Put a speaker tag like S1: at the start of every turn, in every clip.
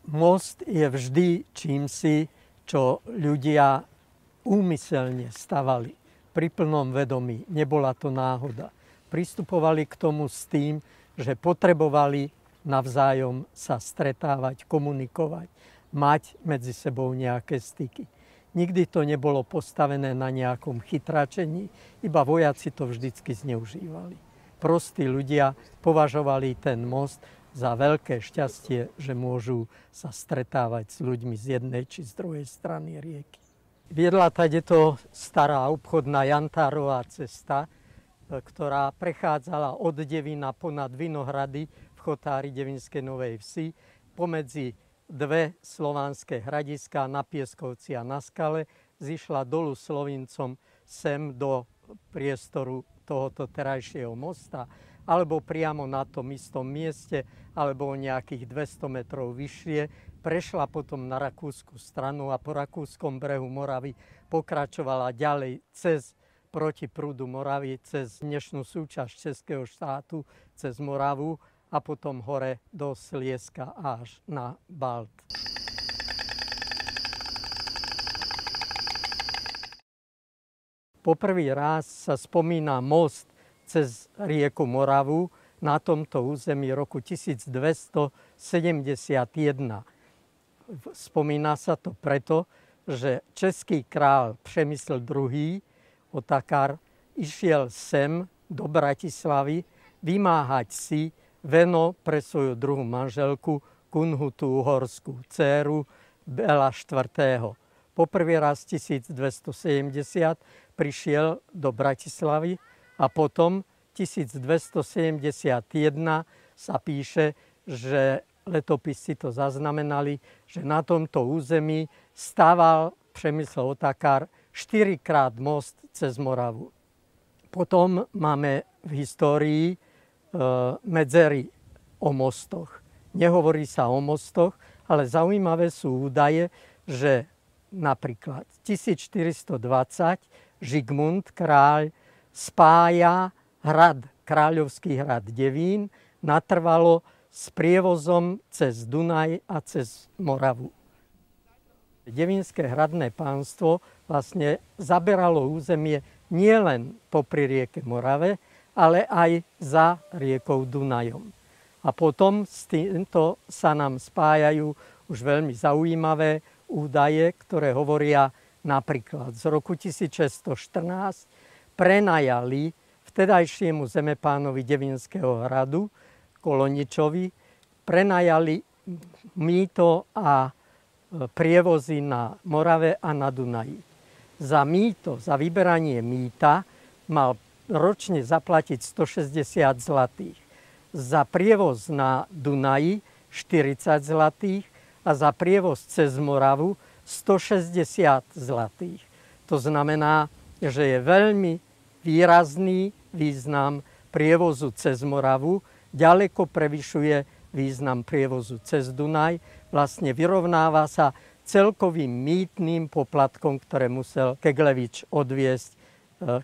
S1: Most je vždy čímsi, čo ľudia úmyselne stavali pri plnom vedomí. Nebola to náhoda. Pristupovali k tomu s tým, že potrebovali navzájom sa stretávať, komunikovať, mať medzi sebou nejaké styky. Nikdy to nebolo postavené na nejakom chytráčení, iba vojaci to vždycky zneužívali. Prostí ľudia považovali ten most za veľké šťastie, že môžu sa stretávať s ľuďmi z jednej či z druhej strany rieky. Viedla tadeto stará obchodná Jantárová cesta, ktorá prechádzala od Devína ponad Vinohrady v chotári Devinskej Novej Vsi, pomedzi dve slovanské hradiská na Pieskovci a na Skale, zišla dolu Slovincom sem do priestoru tohoto terajšieho mosta, alebo priamo na tom istom mieste, alebo nejakých 200 metrov vyššie, prešla potom na rakúsku stranu a po rakúskom brehu Moravy pokračovala ďalej proti prúdu Moravy, cez dnešnú súčasť Českého štátu, cez Moravu a potom hore do Slieska až na Balt. Poprvý raz sa spomína most cez rieku Moravu na tomto území roku 1271. Spomína sa to preto, že český král Přemysl II. Otakar išiel sem do Bratislavy vymáhať si veno pre svoju druhú manželku, Kunhutu uhorskú dcéru Bela IV. Poprvý raz 1270 prišiel do Bratislavy a potom 1271 sa píše, že letopisci to zaznamenali, že na tomto území staval Přemysl Otakar 4-krát most cez Moravu. Potom máme v histórii medzery o mostoch. Nehovorí sa o mostoch, ale zaujímavé sú údaje, že napríklad 1420 Žigmund, kráľ, spája kráľovský hrad Devín natrvalo s prievozom cez Dunaj a cez Moravu. Devínske hradné pánstvo vlastne zaberalo územie nielen popri rieke Morave, ale aj za riekou Dunajom. A potom s týmto sa nám spájajú už veľmi zaujímavé údaje, ktoré hovoria napríklad z roku 1614 prenajali vtedajšiemu zemepánovi Devinského hradu, Koloničovi, prenajali mýto a prievozy na Morave a na Dunaji. Za mýto, za vyberanie mýta mal ročne zaplatiť 160 zlatých. Za prievoz na Dunaji 40 zlatých a za prievoz cez Moravu 160 zlatých. To znamená, že je veľmi výrazný význam prievozu cez Moravu, ďaleko prevyšuje význam prievozu cez Dunaj, vlastne vyrovnáva sa celkovým mýtnym poplatkom, ktoré musel Keglevič odviesť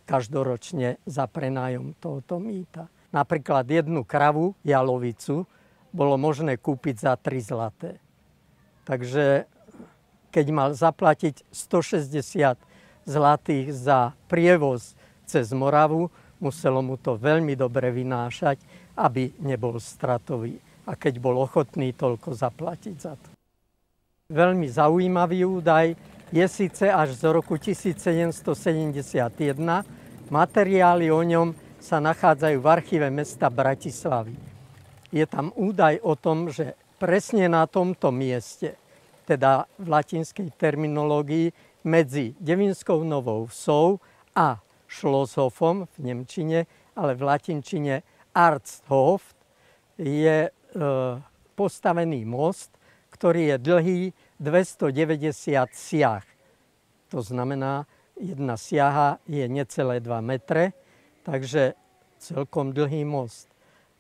S1: každoročne za prenájom tohoto mýta. Napríklad jednu kravu, jalovicu, bolo možné kúpiť za 3 zlaté. Takže keď mal zaplatiť 160 zlatých za prievoz cez Moravu, muselo mu to veľmi dobre vynášať, aby nebol stratový. A keď bol ochotný toľko zaplatiť za to. Veľmi zaujímavý údaj je síce až z roku 1771. Materiály o ňom sa nachádzajú v archíve mesta Bratislavy. Je tam údaj o tom, že presne na tomto mieste, teda v latinskej terminológii, medzi Devinskou Novou Vsou a Schlosshofom v nemčine, ale v latinčine Arzthof, je postavený most, ktorý je dlhý 290 siah. To znamená, jedna siaha je necelé 2 metre, takže celkom dlhý most.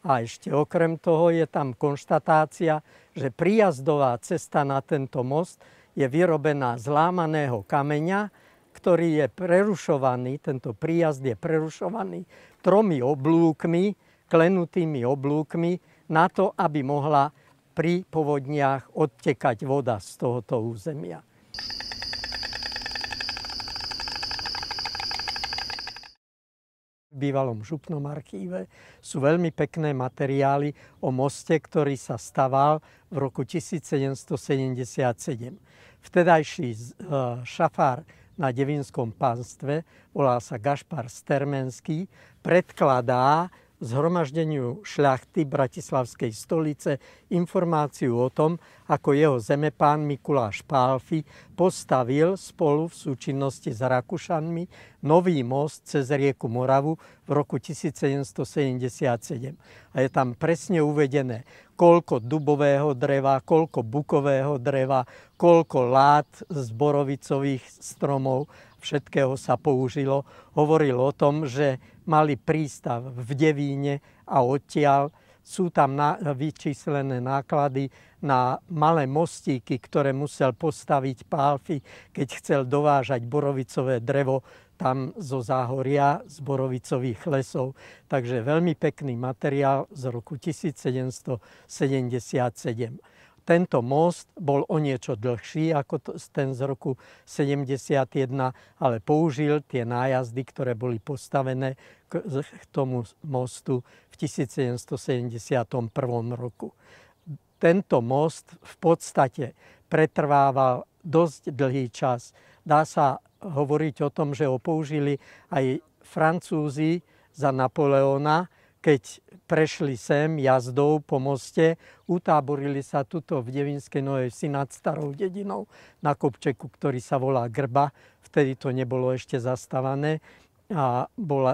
S1: A ešte okrem toho je tam konštatácia, že príjazdová cesta na tento most je vyrobená z lámaného kameňa, ktorý je prerušovaný, tento príjazd je prerušovaný 3 oblúkmi, klenutými oblúkmi, na to, aby mohla pri povodniach odtekať voda z tohoto územia. V bývalom župnom archíve sú veľmi pekné materiály o moste, ktorý sa staval v roku 1777. Vtedajší šafár na Devinskom panstve, volal sa Gašpar Stermenský, predkladá zhromaždeniu šľachty Bratislavskej stolice informáciu o tom, ako jeho zemepán Mikuláš Pálfy postavil spolu v súčinnosti s Rakúšanmi nový most cez rieku Moravu v roku 1777. A je tam presne uvedené, koľko dubového dreva, koľko bukového dreva, koľko lát z borovicových stromov, všetkého sa použilo. Hovoril o tom, že mali prístav v Devíne a odtiaľ sú tam vyčíslené náklady na malé mostíky, ktoré musel postaviť Pálfy, keď chcel dovážať borovicové drevo tam zo Záhoria, z borovicových lesov. Takže veľmi pekný materiál z roku 1777. Tento most bol o niečo dlhší ako ten z roku 71, ale použil tie nájazdy, ktoré boli postavené k tomu mostu v 1771 roku. Tento most v podstate pretrvával dosť dlhý čas. Dá sa hovoriť o tom, že ho použili aj Francúzi za Napoleona, keď prešli sem jazdou po moste, utáborili sa tuto v Devinskej Novej Vsi nad Starou dedinou na kopčeku, ktorý sa volá Grba. Vtedy to nebolo ešte zastavané a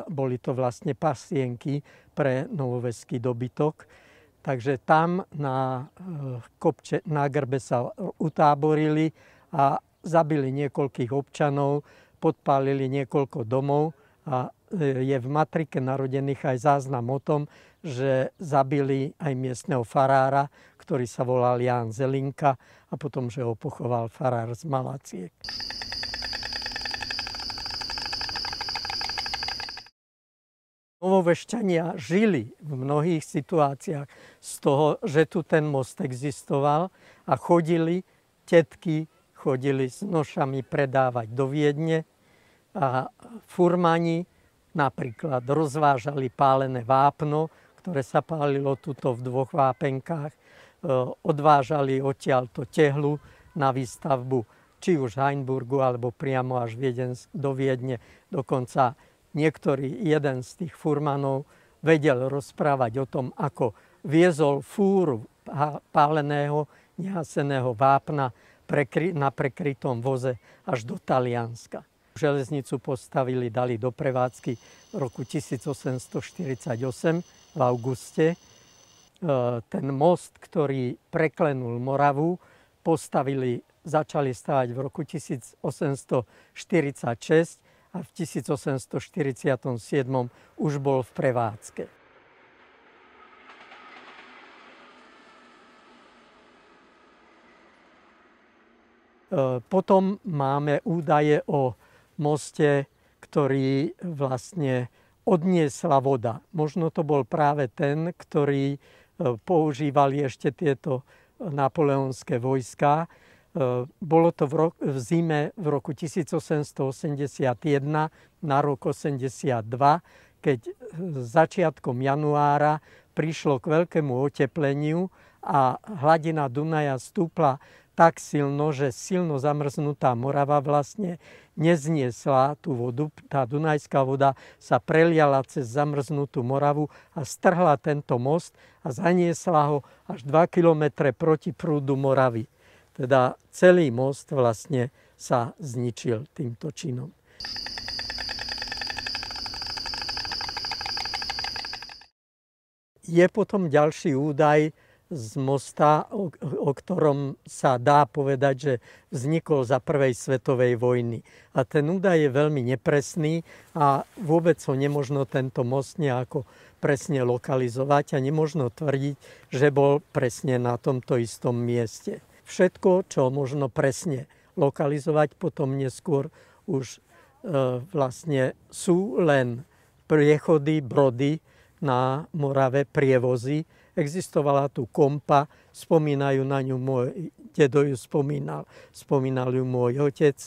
S1: boli to vlastne pasienky pre novoveský dobytok. Takže tam na Grbe sa utáborili a zabili niekoľkých občanov, podpálili niekoľko domov a je v matrike narodených aj záznam o tom, že zabili aj miestneho farára, ktorý sa volal Ján Zelinka a potom, že ho pochoval farár z Malaciek. Novovešťania žili v mnohých situáciách z toho, že tu ten most existoval a tetky chodili s nošami predávať do Viedne a furmani napríklad rozvážali pálené vápno, ktoré sa pálilo tuto v 2 vápenkách, odvážali odtiaľto tehlu na výstavbu či už Hainburgu, alebo priamo až do Viedne. Dokonca jeden z tých furmanov vedel rozprávať o tom, ako viezol fúru páleného, nehaseného vápna na prekrytom voze až do Talianska. Železnicu dali do prevádzky v roku 1848 v auguste. Ten most, ktorý preklenul Moravu, začali stavať v roku 1846 a v 1847 už bol v prevádzke. Potom máme údaje o moste, ktorý vlastne odniesla voda. Možno to bol práve ten, ktorý používali ešte tieto napoleonské vojská. Bolo to v zime v roku 1881 na rok 82, keď začiatkom januára prišlo k veľkému otepleniu a hladina Dunaja stúpla tak silno, že silno zamrznutá Morava vlastne nezniesla tú vodu. Tá dunajská voda sa preliala cez zamrznutú Moravu a strhla tento most a zaniesla ho až 2 kilometre proti prúdu Moravy. Teda celý most vlastne sa zničil týmto činom. Je potom ďalší údaj z mosta, o ktorom sa dá povedať, že vznikol za prvej svetovej vojny. A ten údaj je veľmi nepresný a vôbec ho nemožno tento most nejako presne lokalizovať a nemožno tvrdiť, že bol presne na tomto istom mieste. Všetko, čo možno presne lokalizovať, potom neskôr už vlastne sú len priechody, brody na Morave, prievozy Existovala tu kompa, spomínajú na ňu môj dedo ju spomínal ju môj otec.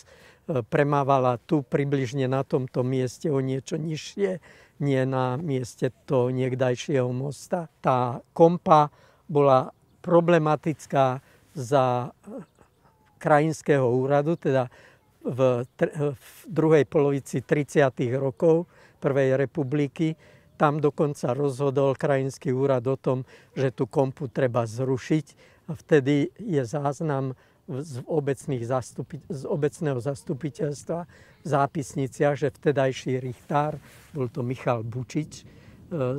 S1: Premávala tu približne na tomto mieste o niečo nižšie, nie na mieste toho niekdajšieho mosta. Tá kompa bola problematická za krajinského úradu, teda v druhej polovici 30. rokov Prvej republiky. Tam dokonca rozhodol krajinský úrad o tom, že tú kompu treba zrušiť. A vtedy je záznam z obecného zastupiteľstva v zápisniciach, že vtedajší richtár, bol to Michal Bučič,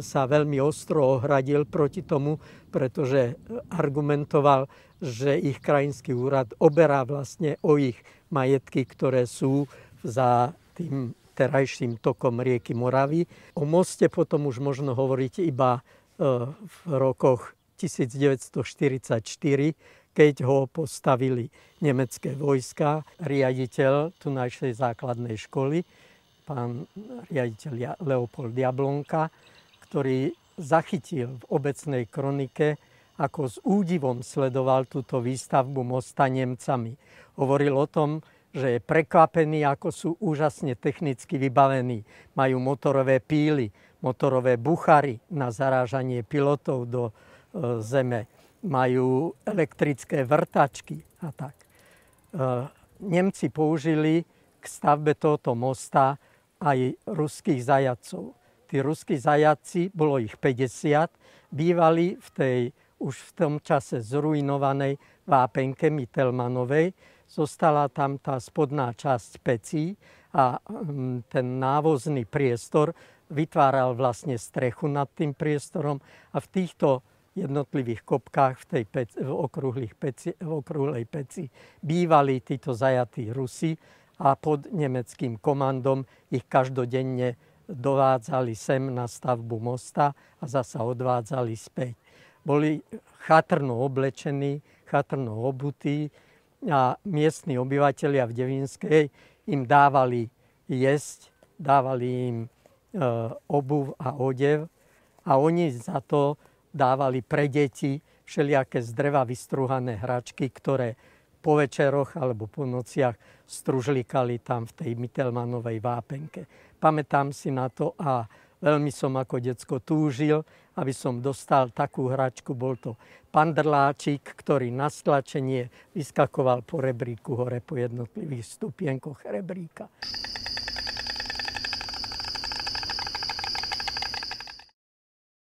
S1: sa veľmi ostro ohradil proti tomu, pretože argumentoval, že ich krajinský úrad oberá vlastne o ich majetky, ktoré sú za tým terajším tokom rieky Moravy. O moste potom už možno hovoriť iba v rokoch 1944, keď ho postavili nemecké vojska. Riaditeľ tunajšej základnej školy, pán riaditeľ Leopold Jablonka, ktorý zachytil v obecnej kronike, ako s údivom sledoval túto výstavbu mosta Nemcami. Hovoril o tom, že je prekvapený, ako sú úžasne technicky vybavení. Majú motorové píly, motorové buchary na zarážanie pilotov do zeme. Majú elektrické vrtačky a tak. Nemci použili k stavbe tohoto mosta aj ruských zajatcov. Tí ruskí zajatci, bolo ich 50, bývali už v tom čase zrujnovanej vápenke Mittelmanovej. Zostala tam tá spodná časť pecí a ten návozný priestor vytváral vlastne strechu nad tým priestorom a v týchto jednotlivých kopkách v okrúhlej peci bývali títo zajatí Rusi a pod nemeckým komandom ich každodenne dovádzali sem na stavbu mosta a zasa odvádzali späť. Boli chatrno oblečení, chatrno obutí a miestni obyvatelia v Devínskej im dávali jesť, dávali im obuv a odev a oni za to dávali pre deti všelijaké z dreva vystruhané hračky, ktoré po večeroch alebo po nociach stružlikali tam v tej Mittelmanovej vápenke. Pamätám si na to a veľmi som ako decko túžil, aby som dostal takú hračku. Bol to pandrláčik, ktorý na stlačenie vyskakoval po rebríku hore po jednotlivých stupienkoch rebríka.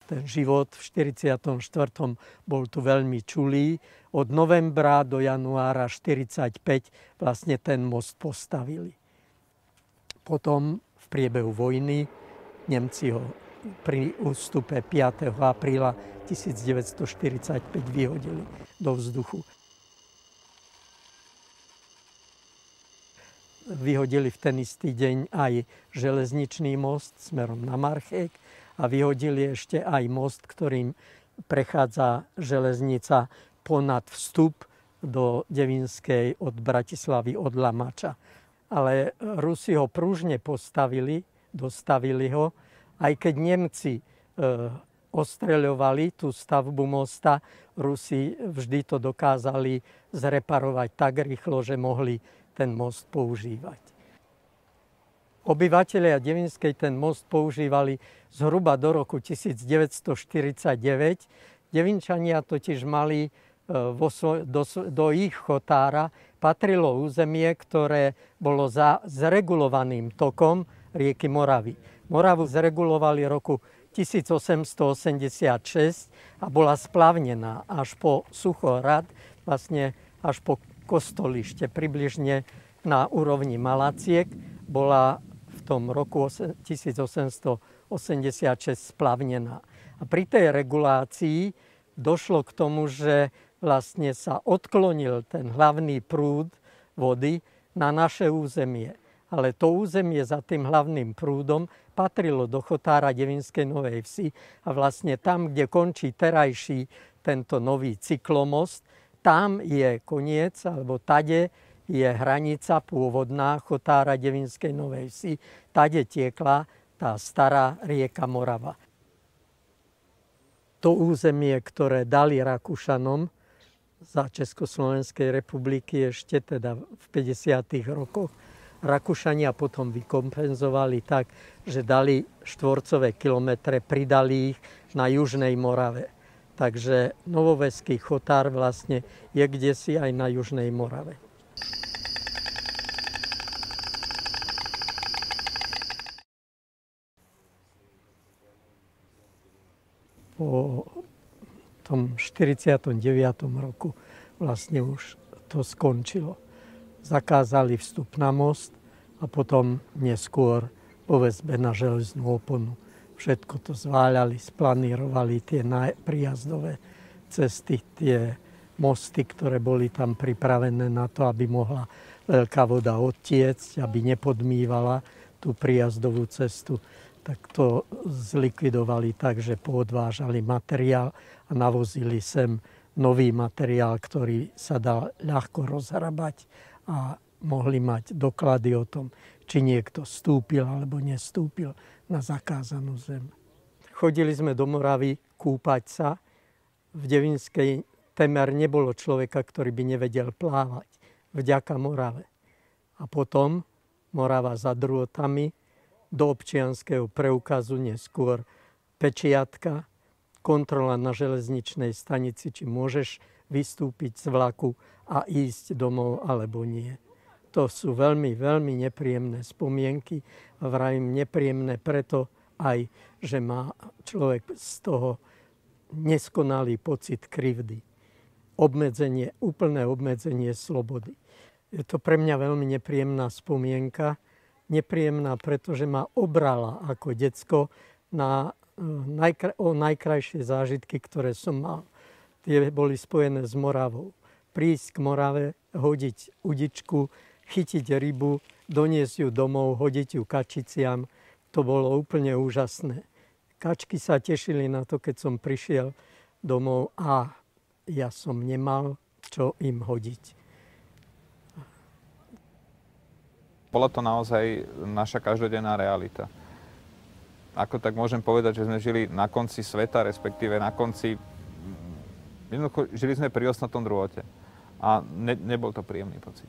S1: Ten život v 44. bol tu veľmi čulý. Od novembra do januára 45 vlastne ten most postavili. Potom v priebehu vojny Nemci ho pri ústupe 5. apríla 1945 vyhodili do vzduchu. Vyhodili v ten istý deň aj železničný most smerom na Marchek a vyhodili ešte aj most, ktorým prechádza železnica ponad vstup do Devínskej od Bratislavy, od Lamača. Ale Rusi ho pružne dostavili ho, aj keď Nemci ostreľovali tú stavbu mosta, Rusi vždy to dokázali zreparovať tak rýchlo, že mohli ten most používať. Obyvatelia Devínskej ten most používali zhruba do roku 1949. Devínčania totiž mali do ich chotára patrilo územie, ktoré bolo za zregulovaným tokom rieky Moravy. Moravu zregulovali roku 1886 a bola splavnená až po Suchorad, vlastne až po Kostolište, približne na úrovni Malaciek. Bola v tom roku 1886 splavnená. A pri tej regulácii došlo k tomu, že vlastne sa odklonil ten hlavný prúd vody na naše územie. Ale to územie za tým hlavným prúdom patrilo do chotára Devínskej Novej Vsi a vlastne tam, kde končí terajší tento nový cyklomost, tam je koniec, alebo tade je hranica pôvodná chotára Devínskej Novej Vsi. Tade tiekla tá stará rieka Morava. to územie, ktoré dali Rakúšanom za Československej republiky ešte teda v 50. rokoch, Rakúšania potom vykompenzovali tak, že dali štvorcové kilometre, pridali ich na Južnej Morave. Takže Novoveský Chotár vlastne je kdesi aj na Južnej Morave. Po tom 49. roku vlastne už to skončilo. Zakázali vstup na most a potom neskôr povedzme na železnú oponu. Všetko to zváľali, splanírovali tie prijazdové cesty, tie mosty, ktoré boli tam pripravené na to, aby mohla veľká voda odtiecť, aby nepodmývala tú prijazdovú cestu. Tak to zlikvidovali tak, že poodvážali materiál a navozili sem nový materiál, ktorý sa dá ľahko rozhrabať a mohli mať doklady o tom, či niekto vstúpil alebo nestúpil na zakázanú zem. Chodili sme do Moravy kúpať sa. V Devinskej temer nebolo človeka, ktorý by nevedel plávať. Vďaka Morave. A potom Morava za drôtami, do občianskeho preukazu neskôr pečiatka, kontrola na železničnej stanici, či môžeš vystúpiť z vlaku a ísť domov alebo nie. To sú veľmi, veľmi nepríjemné spomienky. A vravím nepríjemné preto aj, že má človek z toho neskonalý pocit krivdy. Obmedzenie, úplné obmedzenie slobody. Je to pre mňa veľmi nepríjemná spomienka. Nepríjemná, pretože ma obrala ako decko o najkrajšie zážitky, ktoré som mal. Tie boli spojené s Moravou. Prísť k Morave, hodiť udičku, chytiť rybu, doniesť ju domov, hodiť ju kačiciam. To bolo úplne úžasné. Kačky sa tešili na to, keď som prišiel domov a ja som nemal čo im hodiť.
S2: Bola to naozaj naša každodenná realita. Ako tak môžem povedať, že sme žili na konci sveta, respektíve na konci... Jednoducho, žili sme pri ostnatom drôte. A nebol to príjemný pocit.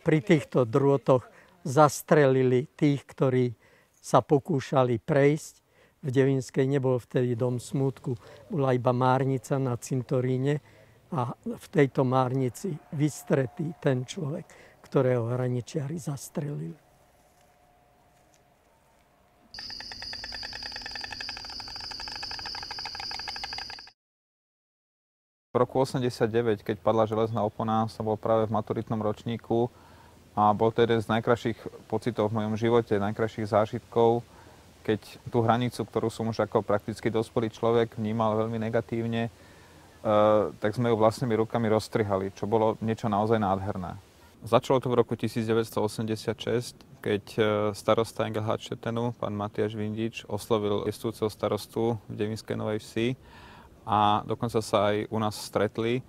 S1: Pri týchto drôtoch zastrelili tých, ktorí sa pokúšali prejsť. V Devinskej nebol vtedy dom smútku, bola iba márnica na cintoríne a v tejto márnici vystretý ten človek, ktorého hraničiari zastrelili.
S2: V roku 89, keď padla železná opona, som bol práve v maturitnom ročníku a bol to jeden z najkrajších pocitov v mojom živote, najkrajších zážitkov, keď tú hranicu, ktorú som už ako prakticky dospelý človek vnímal veľmi negatívne, tak sme ju vlastnými rukami roztrihali, čo bolo niečo naozaj nádherné. Začalo to v roku 1986, keď starosta NGH Štetenu, pán Matiáš Vindič, oslovil jestvujúceho starostu v Devinskej Novej Vsi a dokonca sa aj u nás stretli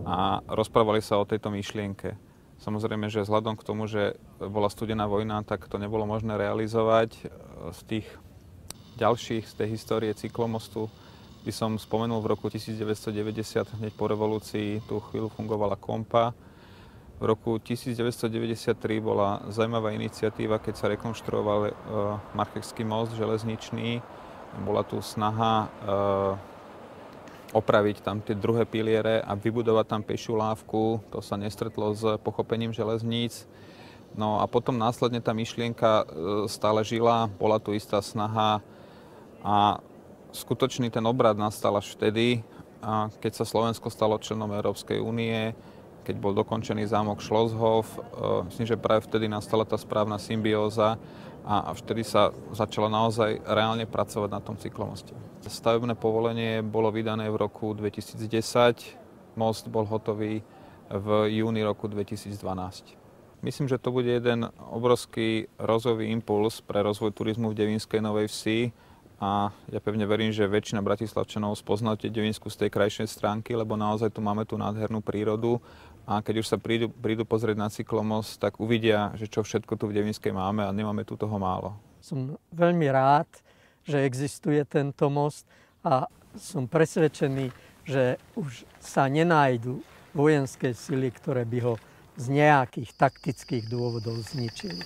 S2: a rozprávali sa o tejto myšlienke. Samozrejme, že vzhľadom k tomu, že bola studená vojna, tak to nebolo možné realizovať. Z tých ďalších, z tej histórie cyklomostu by som spomenul v roku 1990, hneď po revolúcii, tú chvíľu fungovala Kompa. V roku 1993 bola zaujímavá iniciatíva, keď sa rekonštruoval Marchexský most železničný. Bola tu snaha opraviť tam tie druhé piliere a vybudovať tam pešiu lávku. To sa nestretlo s pochopením železníc. No a potom následne tá myšlienka stále žila, bola tu istá snaha a skutočný ten obrad nastal až vtedy, keď sa Slovensko stalo členom Európskej únie, keď bol dokončený zámok Schlosshof. Myslím, že práve vtedy nastala tá správna symbióza a vtedy sa začalo naozaj reálne pracovať na tom cyklomoste. Stavebné povolenie bolo vydané v roku 2010, most bol hotový v júni roku 2012. Myslím, že to bude jeden obrovský rozvojový impuls pre rozvoj turizmu v Devinskej Novej Vsi a ja pevne verím, že väčšina Bratislavčanov spoznáte Devinsku z tej krajšej stránky, lebo naozaj tu máme tú nádhernú prírodu a keď už sa prídu pozrieť na cyklomost, tak uvidia, že čo všetko tu v Devinskej máme a nemáme tu toho málo.
S1: Som veľmi rád, že existuje tento most a som presvedčený, že už sa nenájdu vojenské sily, ktoré by ho z nejakých taktických dôvodov zničili.